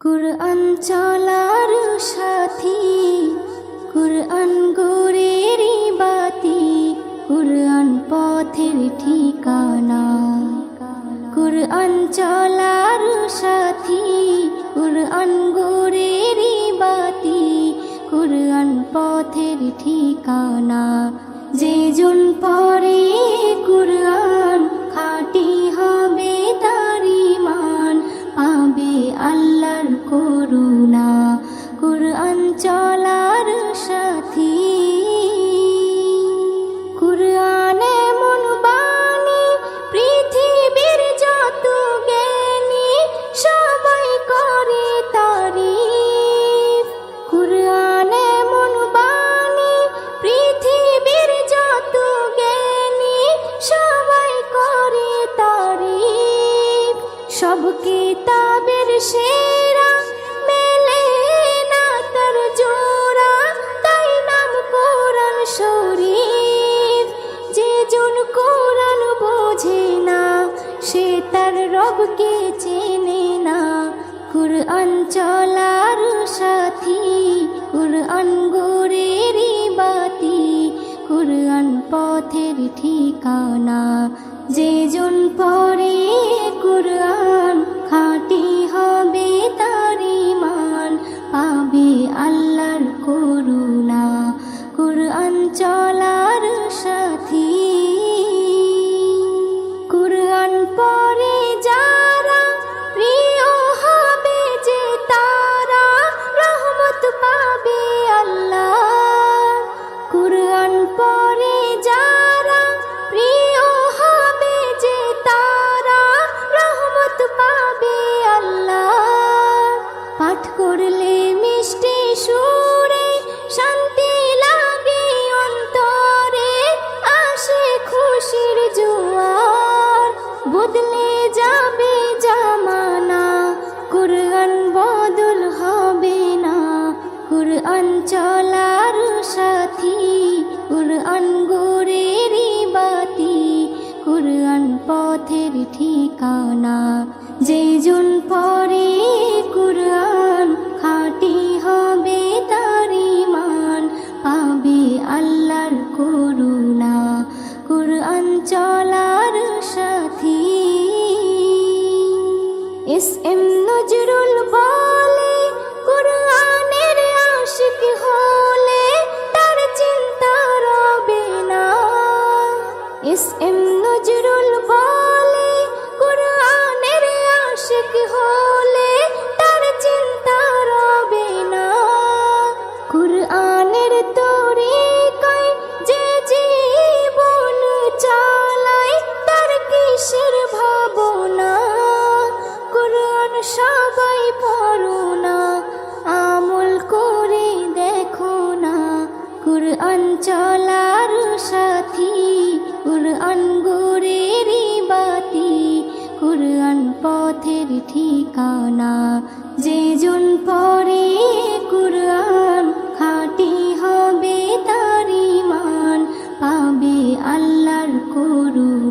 কুরআন চলার সাথী, কুরআন গোরের বাতি, কুরআন পথের ঠিকানা। কুরআন চলার সাথী, কুরআন গোরের বাতি, কুরআন পথের ঠিকানা। যে জন পড়ে কুরআন খাঁটি হবে তার ঈমান, পাবে আল্লাহর করুণা। কুরআন চলার সাথী। কুরআন এমন বাণী, পৃথিবীর যত জ্ঞানী সবাই করে তারিফ। কুরআন এমন বাণী, পৃথিবীর যত জ্ঞানী সবাই করে তারিফ। সব কিতাবের সেরা, মেলে না তার জোড়া, তাই নাম কোরআন শরীফ। যে জন কোরআন বোঝে না, সে তার রবকে চেনে না। কুরআন চলার সাথী, কুরআন গোরের বাতি, কুরআন পথের ঠিকানা। যে জন পড়ে কুরআন খাঁটি হবে তার ঈমান, পাবে আল্লাহর করুণা। কুরআন চলার সাথী। কুরআন পড়ে যারা, প্রিয় হবে যে তারা, রহমত পাবে আল্লাহ। কুরআন পড়ে যারা, প্রিয় হবে যে তারা, রহমত পাবে আল্লাহ। পাঠ করলে মিষ্টি সুরে, শান্তি লাগে অন্তরে, আসে খুশির জোয়ার, বদলে যাবে জামানা, কুরআন বদল হবে না। কুরআন চলার সাথী, কুরআন গোরের বাতি, কুরআন পথের ঠিকানা। যে জন পড়ে কুরআন খাঁটি হবে তার ঈমান, পাবে আল্লাহর করুণা। কুরআন চলার সাথী। এস.এম. নজরুল বলে, কুরআনের আশিক হলে তার চিন্তা রবে না। এস.এম. নজরুল বলে, কুরআনের আশিক হলে তার চিন্তা রবে না। কুরআনের তরিকায় যে জীবন চালায়, তার কিসের ভাবনা। কুরআন সবাই পড়ো না, আমল করে দেখো না। কুরআন চলার সাথী, কুরআন গোরের বাতি, কুরআন পথের ঠিকানা। যে জন পড়ে কুরআন খাঁটি হবে তার ঈমান, পাবে আল্লাহর করুণা।